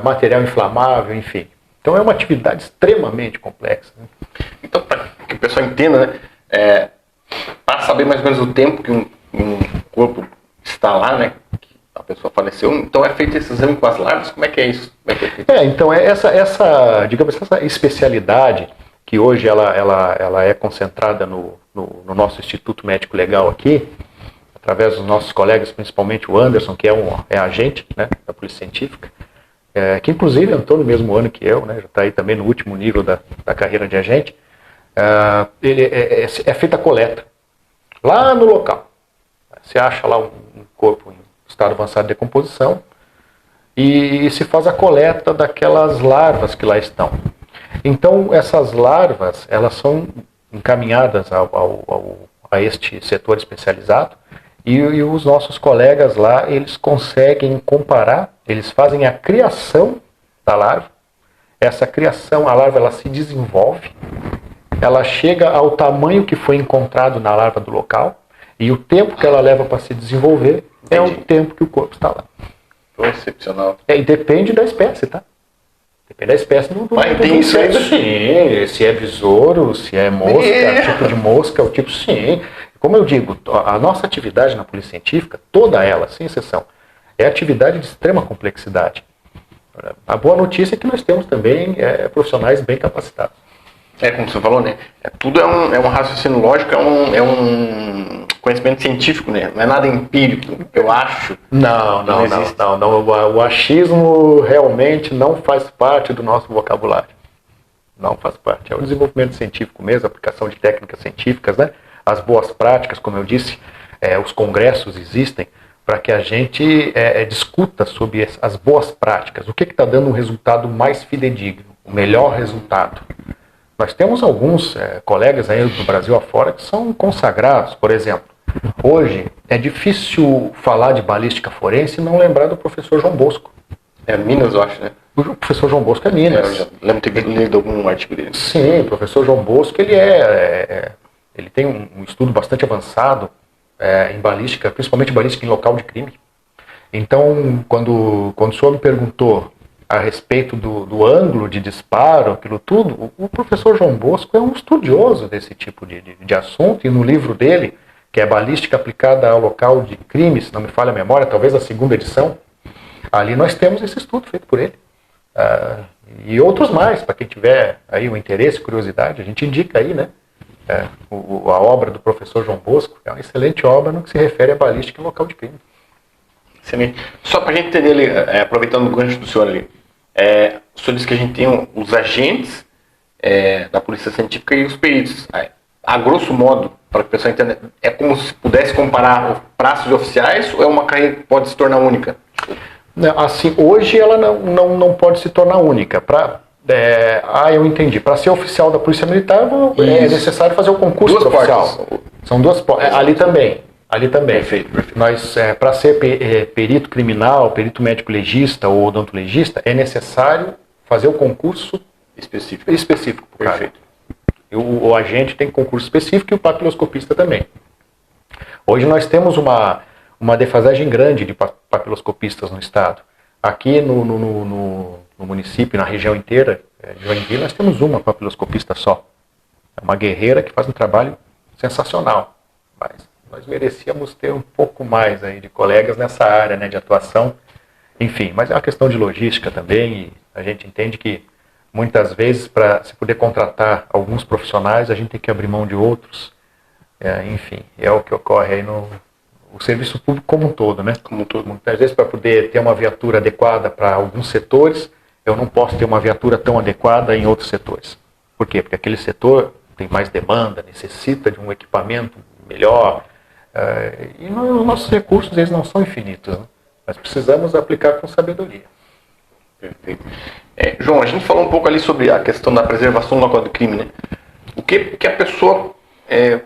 material inflamável, enfim. Então é uma atividade extremamente complexa. Né? Então, para que o pessoal entenda, né, para saber mais ou menos o tempo que um corpo está lá, né, a pessoa faleceu. Então é feito esse exame com as larvas? Como é que é isso? Como é que é feito? Então digamos, essa especialidade que hoje ela é concentrada no nosso Instituto Médico Legal aqui, através dos nossos colegas, principalmente o Anderson, que é agente, né, da Polícia Científica, que inclusive entrou no mesmo ano que eu, né, já está aí também no último nível da carreira de agente. Ele é feita a coleta lá no local. Você acha lá um corpo em estado avançado de decomposição e se faz a coleta daquelas larvas que lá estão. Então, essas larvas, elas são encaminhadas a este setor especializado e os nossos colegas lá, eles conseguem comparar, eles fazem a criação da larva. Essa criação, a larva, ela se desenvolve, ela chega ao tamanho que foi encontrado na larva do local e o tempo que ela leva para se desenvolver é o tempo que o corpo está lá. Excepcional. E depende da espécie, tá? Depende da espécie do inseto. Sim, se é besouro, se é mosca, o tipo de mosca, o tipo, sim. Como eu digo, a nossa atividade na Polícia Científica, toda ela, sem exceção, é atividade de extrema complexidade. A boa notícia é que nós temos também profissionais bem capacitados. Como você falou, né? Tudo é um raciocínio lógico, é um conhecimento científico, né? Não é nada empírico, eu acho. Não. O achismo realmente não faz parte do nosso vocabulário. Não faz parte. É o desenvolvimento científico mesmo, a aplicação de técnicas científicas, né? As boas práticas, como eu disse, os congressos existem para que a gente discuta sobre as boas práticas. O que está dando um resultado mais fidedigno, o melhor resultado. Nós temos alguns colegas aí do Brasil afora que são consagrados. Por exemplo, hoje é difícil falar de balística forense e não lembrar do professor João Bosco. É Minas, eu acho, né? O professor João Bosco é Minas. Eu já lembro de ter lido algum artigo dele. Sim, o professor João Bosco, ele tem um estudo bastante avançado em balística, principalmente balística em local de crime. Então, quando o senhor me perguntou a respeito do ângulo de disparo, aquilo tudo, o professor João Bosco é um estudioso desse tipo de assunto, e no livro dele, que é Balística Aplicada ao Local de Crime, se não me falha a memória, talvez a segunda edição, ali nós temos esse estudo feito por ele. E outros mais, para quem tiver aí o interesse, curiosidade, a gente indica aí, né? A obra do professor João Bosco é uma excelente obra no que se refere a balística em local de crime. Excelente. Só para a gente entender ali, aproveitando o gancho do senhor ali, o senhor disse que a gente tem os agentes da Polícia Científica e os peritos. A grosso modo, para que a pessoa entenda, é como se pudesse comparar os prazos de oficiais ou é uma carreira que pode se tornar única? Assim, hoje ela não pode se tornar única. Eu entendi. Para ser oficial da Polícia Militar é necessário fazer o concurso oficial. São duas portas. Ali também. Perfeito. Nós, para ser perito criminal, perito médico legista ou odontologista, é necessário fazer o concurso específico. Perfeito. O agente tem concurso específico e o papiloscopista também. Hoje nós temos uma defasagem grande de papiloscopistas no estado. Aqui no município, na região inteira de Joinville, nós temos uma papiloscopista só. É uma guerreira que faz um trabalho sensacional. Mas nós merecíamos ter um pouco mais aí de colegas nessa área, né, de atuação. Enfim, mas é uma questão de logística também, e a gente entende que muitas vezes, para se poder contratar alguns profissionais, a gente tem que abrir mão de outros. Enfim, é o que ocorre aí no serviço público como um todo, né? Como um todo. Muitas vezes, para poder ter uma viatura adequada para alguns setores, eu não posso ter uma viatura tão adequada em outros setores. Por quê? Porque aquele setor tem mais demanda, necessita de um equipamento melhor, e os nossos recursos, eles não são infinitos, né? Mas precisamos aplicar com sabedoria. Perfeito. João, a gente falou um pouco ali sobre a questão da preservação do local do crime, né? O que a pessoa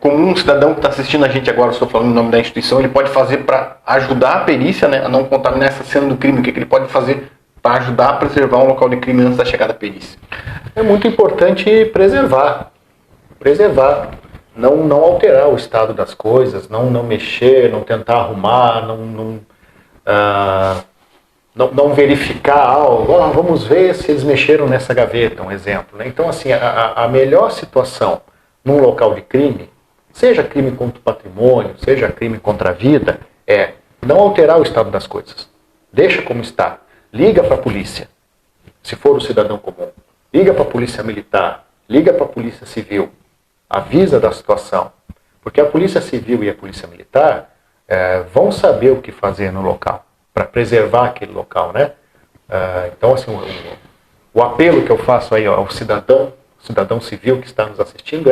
comum, um cidadão que está assistindo a gente agora, estou falando em nome da instituição, ele pode fazer para ajudar a perícia, né, a não contaminar essa cena do crime? O que ele pode fazer para ajudar a preservar um local de crime antes da chegada da perícia? É muito importante preservar. Não alterar o estado das coisas, não mexer, não tentar arrumar, não verificar algo. Vamos ver se eles mexeram nessa gaveta, um exemplo, né? Então, assim, a melhor situação num local de crime, seja crime contra o patrimônio, seja crime contra a vida, é não alterar o estado das coisas. Deixa como está. Liga para a polícia, se for o cidadão comum. Liga para a polícia militar, liga para a polícia civil. Avisa da situação. Porque a polícia civil e a polícia militar vão saber o que fazer no local, para preservar aquele local, né? Então, assim, o apelo que eu faço aí ao cidadão civil que está nos assistindo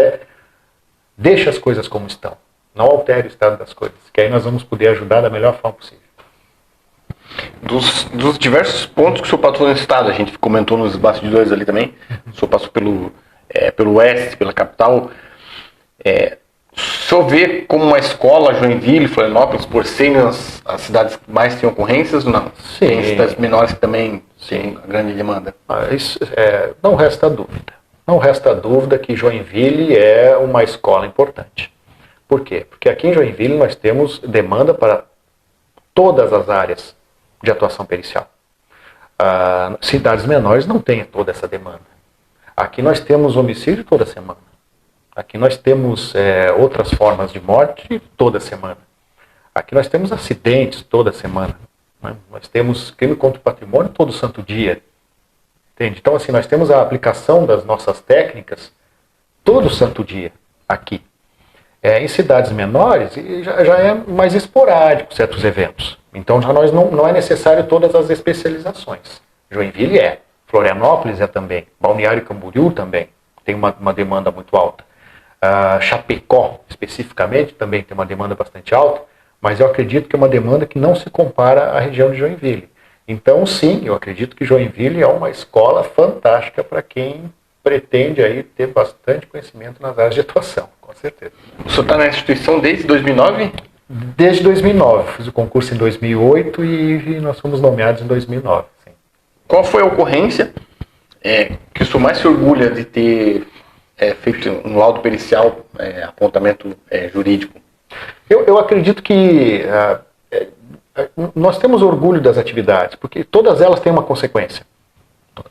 deixa as coisas como estão. Não altere o estado das coisas, que aí nós vamos poder ajudar da melhor forma possível. Dos diversos pontos que o senhor passou no estado, a gente comentou nos bastidores ali também, o senhor passou pelo oeste, pela capital. O senhor vê como uma escola, Joinville, Florianópolis, por serem as cidades que mais têm ocorrências ou não? Sim. Tem cidades menores que também têm grande demanda? Não resta dúvida. Não resta dúvida que Joinville é uma escola importante. Por quê? Porque aqui em Joinville nós temos demanda para todas as áreas de atuação pericial. Cidades menores não têm toda essa demanda. Aqui nós temos homicídio toda semana. Aqui nós temos outras formas de morte toda semana. Aqui nós temos acidentes toda semana. Né? Nós temos crime contra o patrimônio todo santo dia. Entende? Então, assim, nós temos a aplicação das nossas técnicas todo santo dia aqui. Em cidades menores, já é mais esporádico certos eventos. Então, já não é necessário todas as especializações. Joinville Florianópolis também. Balneário Camboriú também tem uma demanda muito alta. Chapecó, especificamente, também tem uma demanda bastante alta, mas eu acredito que é uma demanda que não se compara à região de Joinville. Então, sim, eu acredito que Joinville é uma escola fantástica para quem pretende aí ter bastante conhecimento nas áreas de atuação, com certeza. O senhor está na instituição desde 2009? Desde 2009. Fiz o concurso em 2008 e nós fomos nomeados em 2009. Sim. Qual foi a ocorrência que o senhor mais se orgulha de ter feito um laudo pericial, apontamento jurídico? Eu acredito que nós temos orgulho das atividades, porque todas elas têm uma consequência.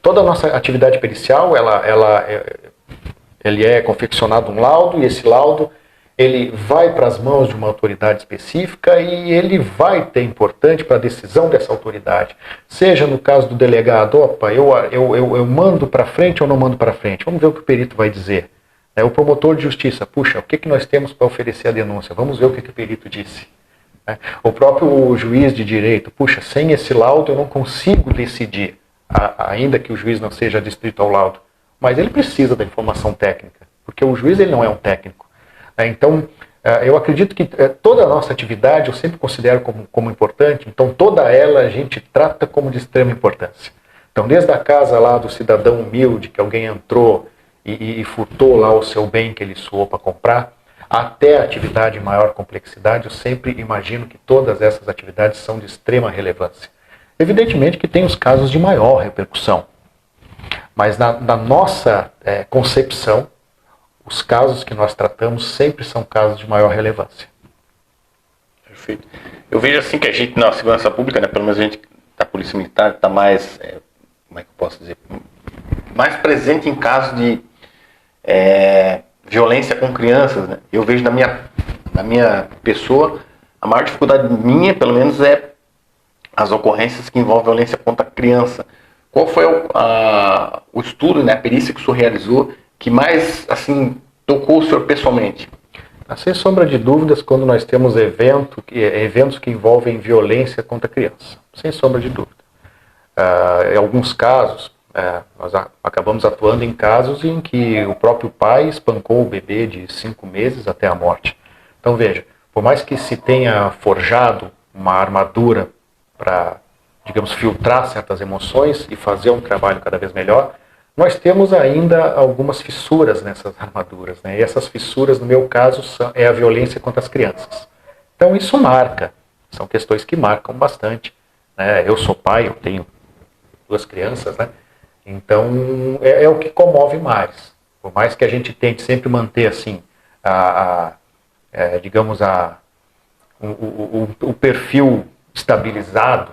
Toda a nossa atividade pericial, ele é confeccionado um laudo, e esse laudo ele vai para as mãos de uma autoridade específica e ele vai ter importante para a decisão dessa autoridade. Seja no caso do delegado, eu mando para frente ou não mando para frente, vamos ver o que o perito vai dizer. O promotor de justiça, puxa, o que nós temos para oferecer a denúncia? Vamos ver o que o perito disse. O próprio juiz de direito, puxa, sem esse laudo eu não consigo decidir, ainda que o juiz não seja adstrito ao laudo. Mas ele precisa da informação técnica, porque o juiz ele não é um técnico. Então, eu acredito que toda a nossa atividade eu sempre considero como importante, então toda ela a gente trata como de extrema importância. Então, desde a casa lá do cidadão humilde, que alguém entrou e furtou lá o seu bem que ele suou para comprar, até a atividade de maior complexidade, eu sempre imagino que todas essas atividades são de extrema relevância. Evidentemente que tem os casos de maior repercussão, mas na nossa concepção, os casos que nós tratamos sempre são casos de maior relevância. Perfeito. Eu vejo assim que a gente, na segurança pública, né, pelo menos a gente da Polícia Militar, está mais, como é que eu posso dizer, mais presente em casos de violência com crianças. Né? Eu vejo na minha pessoa, a maior dificuldade minha, pelo menos, é as ocorrências que envolvem violência contra a criança. Qual foi o estudo, né, a perícia que o senhor realizou, que mais assim tocou o senhor pessoalmente? Sem sombra de dúvidas, quando nós temos eventos que envolvem violência contra a criança. Sem sombra de dúvida. Em alguns casos, nós acabamos atuando em casos em que o próprio pai espancou o bebê de 5 meses até a morte. Então veja, por mais que se tenha forjado uma armadura para, digamos, filtrar certas emoções e fazer um trabalho cada vez melhor, nós temos ainda algumas fissuras nessas armaduras, né? E essas fissuras, no meu caso, é a violência contra as crianças. Então isso marca, são questões que marcam bastante. Né? Eu sou pai, eu tenho 2 crianças, né? Então é o que comove mais. Por mais que a gente tente sempre manter assim, o perfil estabilizado,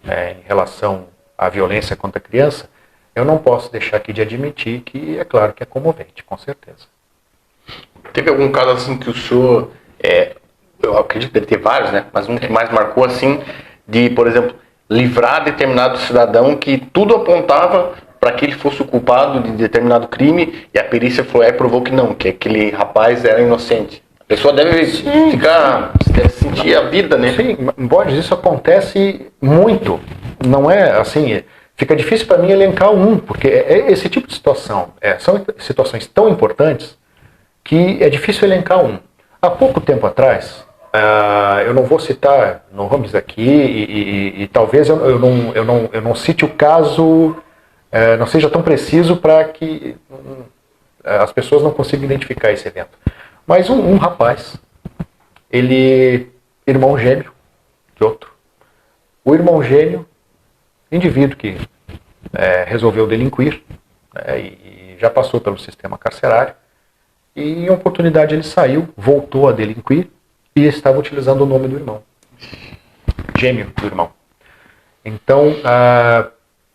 né, em relação à violência contra a criança, eu não posso deixar aqui de admitir que é claro que é comovente, com certeza. Teve algum caso assim que o senhor eu acredito que deve ter vários, né? Mas um que mais marcou, assim, de, por exemplo, livrar determinado cidadão que tudo apontava para que ele fosse o culpado de determinado crime e a perícia foi e provou que não, que aquele rapaz era inocente. A pessoa deve deve sentir a vida, né? Sim, embora isso acontece muito. Não é assim, fica difícil para mim elencar um, porque esse tipo de situação, são situações tão importantes que é difícil elencar um. Há pouco tempo atrás, eu não vou citar nomes aqui e talvez eu não cite o caso, não seja tão preciso para que as pessoas não consigam identificar esse evento. Mas um rapaz, ele, irmão gêmeo de outro. O irmão gêmeo, indivíduo que resolveu delinquir, e já passou pelo sistema carcerário, e em oportunidade ele saiu, voltou a delinquir e estava utilizando o nome do irmão. Gêmeo do irmão. Então,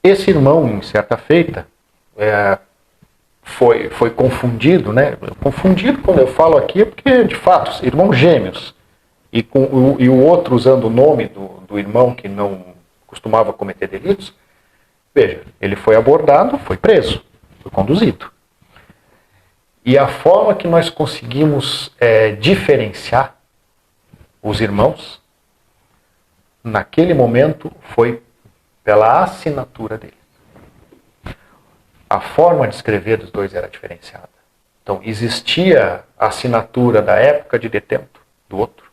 esse irmão, em certa feita, foi confundido, né? Confundido, quando eu falo aqui, é porque, de fato, irmãos gêmeos, e o outro usando o nome do irmão que não costumava cometer delitos, veja, ele foi abordado, foi preso, foi conduzido. E a forma que nós conseguimos diferenciar os irmãos, naquele momento, foi pela assinatura dele. A forma de escrever dos dois era diferenciada. Então, existia a assinatura da época de detento do outro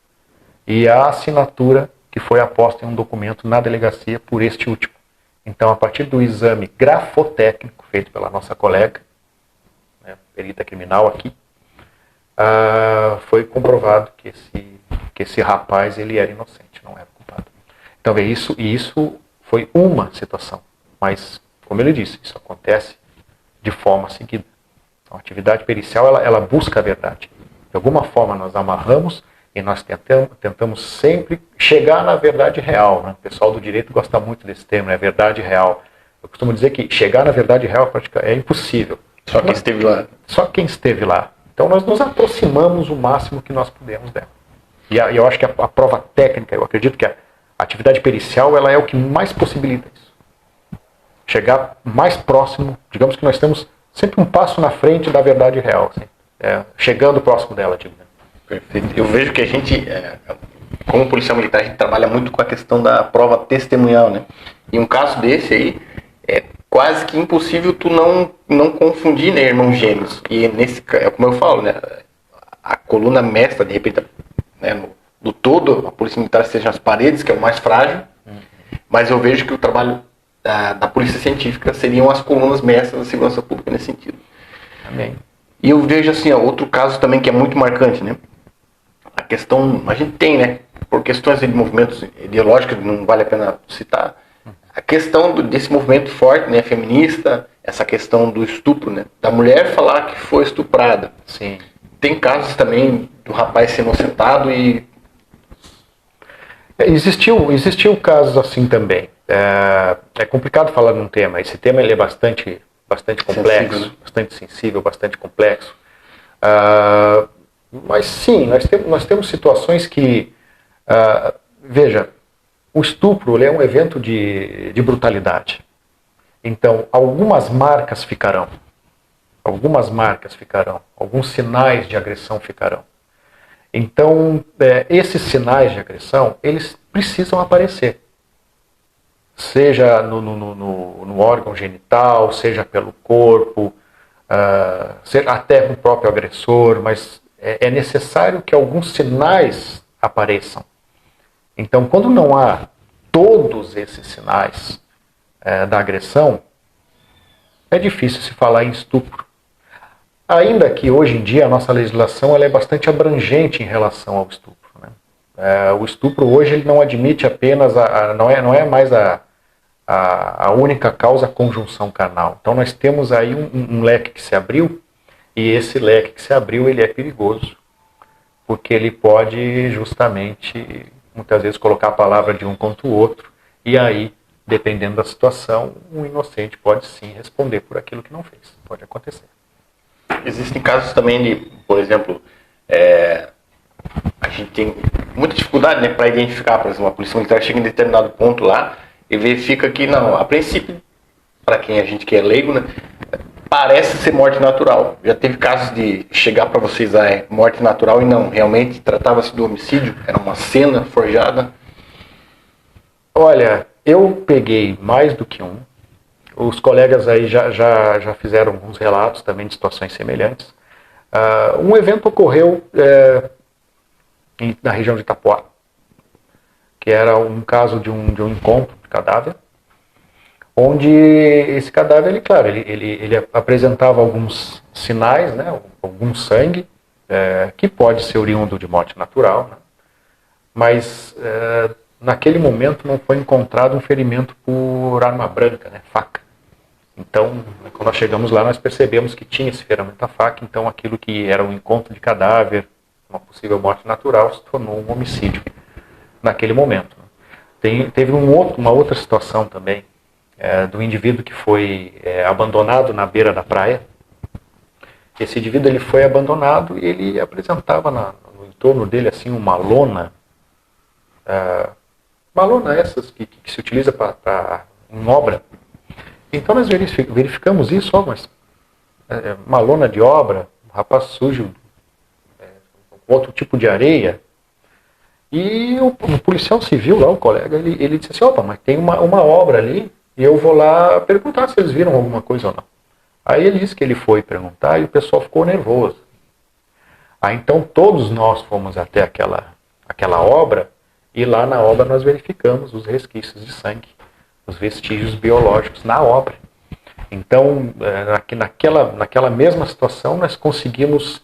e a assinatura que foi aposta em um documento na delegacia por este último. Então, a partir do exame grafotécnico feito pela nossa colega, perita criminal aqui, foi comprovado que esse rapaz ele era inocente, não era culpado. Então, isso foi uma situação, mas, como ele disse, isso acontece de forma seguida. Então, a atividade pericial ela busca a verdade. De alguma forma nós amarramos e nós tentamos sempre chegar na verdade real. Né? O pessoal do direito gosta muito desse termo, é verdade real. Eu costumo dizer que chegar na verdade real é impossível. Só quem esteve lá. Só quem esteve lá. Então nós nos aproximamos o máximo que nós pudemos dela. E eu acho que a prova técnica, eu acredito que a atividade pericial ela é o que mais possibilita isso. Chegar mais próximo, digamos que nós temos sempre um passo na frente da verdade real, assim, chegando próximo dela. Digo. Perfeito. Eu vejo que a gente, como policial militar, a gente trabalha muito com a questão da prova testemunhal, né? E um caso desse aí, é quase que impossível tu não confundir, né, irmãos gêmeos. E nesse, como eu falo, né, a coluna mestra, de repente, né, do todo, a polícia militar seja as paredes, que é o mais frágil, mas eu vejo que o trabalho da polícia científica seriam as colunas mestras da segurança pública nesse sentido. Amém. E eu vejo assim, outro caso também que é muito marcante, né? A questão, a gente tem, né? Por questões de movimentos ideológicos, não vale a pena citar, a questão desse movimento forte, né, feminista, essa questão do estupro, né? Da mulher falar que foi estuprada. Sim. Tem casos também do rapaz ser inocentado e... Existiu casos assim também. É complicado falar num tema. Esse tema ele é bastante complexo, sensível, né? Bastante sensível, bastante complexo. Mas sim, nós temos situações que... veja, o estupro ele é um evento de brutalidade. Então, algumas marcas ficarão. Alguns sinais de agressão ficarão. Então, esses sinais de agressão, eles precisam aparecer. Seja no órgão genital, seja pelo corpo, seja até no próprio agressor, mas é necessário que alguns sinais apareçam. Então, quando não há todos esses sinais da agressão, é difícil se falar em estupro. Ainda que hoje em dia a nossa legislação ela é bastante abrangente em relação ao estupro. Né? O estupro hoje ele não admite apenas, não é mais a única causa conjunção carnal. Então nós temos aí um leque que se abriu, e esse leque que se abriu ele é perigoso, porque ele pode justamente, muitas vezes, colocar a palavra de um contra o outro, e aí, dependendo da situação, um inocente pode sim responder por aquilo que não fez. Pode acontecer. Existem casos também de, por exemplo, a gente tem muita dificuldade, né, para identificar. Por exemplo, a polícia militar chega em determinado ponto lá e verifica que, não, a princípio, para quem a gente que é leigo, né, parece ser morte natural. Já teve casos de chegar para vocês morte natural e não, realmente tratava-se do homicídio, era uma cena forjada? Olha, eu peguei mais do que um. Os colegas aí já fizeram alguns relatos também de situações semelhantes. Um evento ocorreu na região de Itapoá, que era um caso de um encontro de cadáver, onde esse cadáver, ele apresentava alguns sinais, né, algum sangue, que pode ser oriundo de morte natural, né, mas naquele momento não foi encontrado um ferimento por arma branca, né, faca. Então, quando nós chegamos lá, nós percebemos que tinha esse ferimento a faca, então aquilo que era um encontro de cadáver, uma possível morte natural, se tornou um homicídio naquele momento. Teve uma outra situação também, do indivíduo que foi abandonado na beira da praia. Esse indivíduo ele foi abandonado e ele apresentava no entorno dele assim uma lona essas que se utiliza em obra. Então nós verificamos isso, mas uma lona de obra, um rapaz sujo, outro tipo de areia. E o policial civil lá, o colega, ele disse assim, opa, mas tem uma obra ali e eu vou lá perguntar se eles viram alguma coisa ou não. Aí ele disse que ele foi perguntar e o pessoal ficou nervoso. Aí então todos nós fomos até aquela obra e lá na obra nós verificamos os resquícios de sangue, os vestígios biológicos na obra. Então, naquela mesma situação, nós conseguimos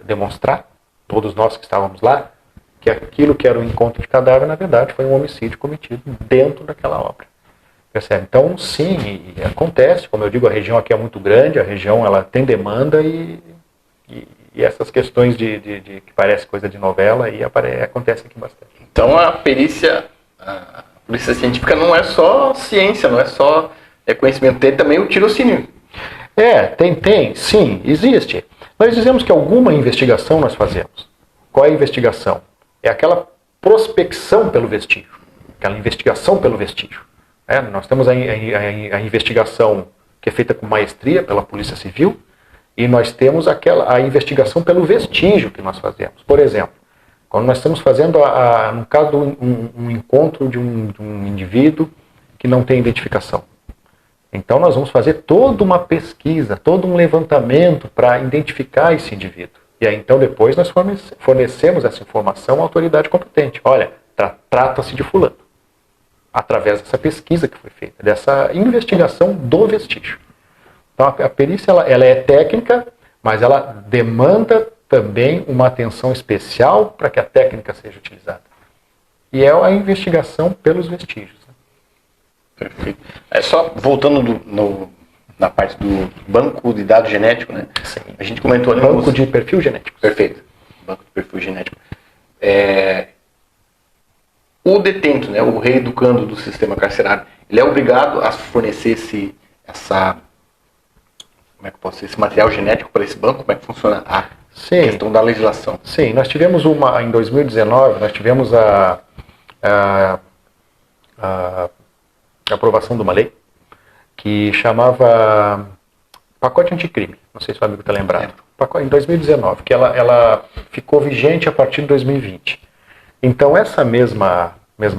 demonstrar, todos nós que estávamos lá, que aquilo que era um encontro de cadáver, na verdade, foi um homicídio cometido dentro daquela obra. Percebe? Então, sim, acontece. Como eu digo, a região aqui é muito grande, a região ela tem demanda e essas questões que parece coisa de novela aí acontecem aqui bastante. Então, a polícia científica não é só ciência, não é só conhecimento, tem também o tirocínio. Sim, existe. Nós dizemos que alguma investigação nós fazemos. Qual é a investigação? É aquela prospecção pelo vestígio, aquela investigação pelo vestígio. Nós temos a investigação que é feita com maestria pela Polícia Civil e nós temos a investigação pelo vestígio que nós fazemos. Por exemplo, quando nós estamos fazendo, no caso, um encontro de um indivíduo que não tem identificação. Então nós vamos fazer toda uma pesquisa, todo um levantamento para identificar esse indivíduo. E aí então depois nós fornecemos essa informação à autoridade competente. Olha, trata-se de fulano. Através dessa pesquisa que foi feita, dessa investigação do vestígio. Então a perícia ela é técnica, mas ela demanda também uma atenção especial para que a técnica seja utilizada. E é a investigação pelos vestígios. Né? Perfeito. Só voltando na parte do banco de dados genético, né? Sim. A gente comentou ali. Banco de perfil genético. Perfeito. Banco de perfil genético. O detento, né, o reeducando do sistema carcerário, ele é obrigado a fornecer esse material genético para esse banco? Como é que funciona a questão da legislação? Sim, nós tivemos em 2019, nós tivemos a aprovação de uma lei que chamava Pacote Anticrime, não sei se o amigo está lembrado, em 2019, que ela ficou vigente a partir de 2020. Então essa mesma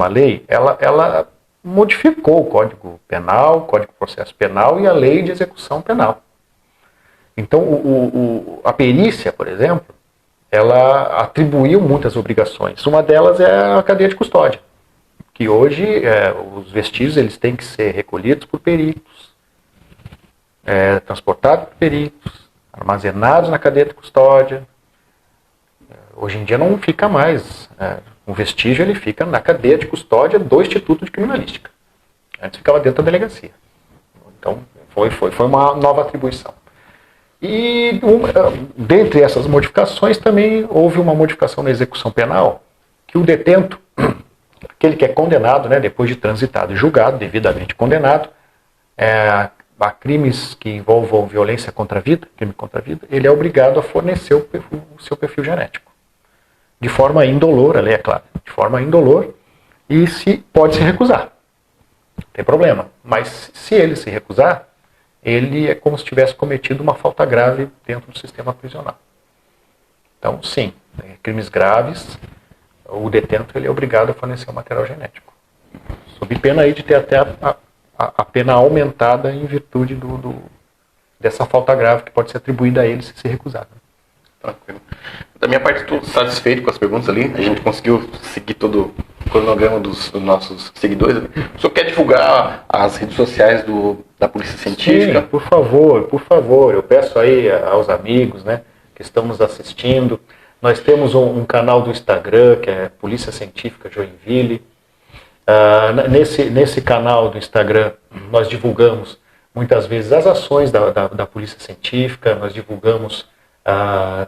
lei, ela modificou o Código Penal, o Código de Processo Penal e a Lei de Execução Penal. Então a perícia, por exemplo, ela atribuiu muitas obrigações. Uma delas é a cadeia de custódia, que hoje os vestígios eles têm que ser recolhidos por peritos, transportados por peritos, armazenados na cadeia de custódia. Hoje em dia não fica mais. O vestígio ele fica na cadeia de custódia do Instituto de Criminalística. Antes ficava dentro da delegacia. Então foi uma nova atribuição. E dentre essas modificações também houve uma modificação na execução penal, que o detento, aquele que é condenado, né, depois de transitado e julgado, devidamente condenado, a crimes que envolvam violência contra a vida, crime contra a vida, ele é obrigado a fornecer o seu perfil genético. de forma indolor, é claro, de forma indolor, e pode se recusar. Não tem problema. Mas se ele se recusar, ele é como se tivesse cometido uma falta grave dentro do sistema prisional. Então, sim, crimes graves, o detento ele é obrigado a fornecer o material genético. Sob pena aí de ter até a pena aumentada em virtude dessa falta grave que pode ser atribuída a ele se recusar. Tranquilo. Da minha parte, estou satisfeito com as perguntas ali. A gente conseguiu seguir todo o cronograma dos nossos seguidores. O senhor quer divulgar as redes sociais da Polícia Científica? Sim, por favor. Eu peço aí aos amigos, né, que estão nos assistindo. Nós temos um canal do Instagram, que é Polícia Científica Joinville. Nesse canal do Instagram, nós divulgamos muitas vezes as ações da Polícia Científica, nós divulgamos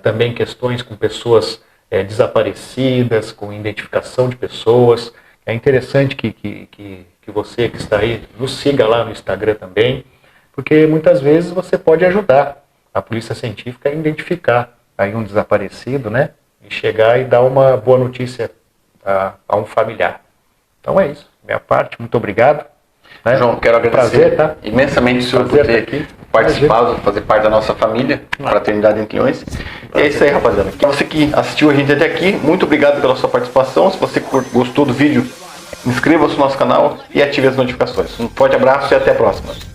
também questões com pessoas desaparecidas, com identificação de pessoas. É interessante que você que está aí nos siga lá no Instagram também, porque muitas vezes você pode ajudar a Polícia Científica a identificar aí um desaparecido, né? E chegar e dar uma boa notícia a um familiar. Então é isso. Minha parte, muito obrigado. Né? João, quero agradecer imensamente o senhor por ter participado, fazer parte da nossa família, Fraternidade Entre Leões. E é isso aí, rapaziada. Você que assistiu a gente até aqui, muito obrigado pela sua participação. Se você gostou do vídeo, inscreva-se no nosso canal e ative as notificações. Um forte abraço e até a próxima.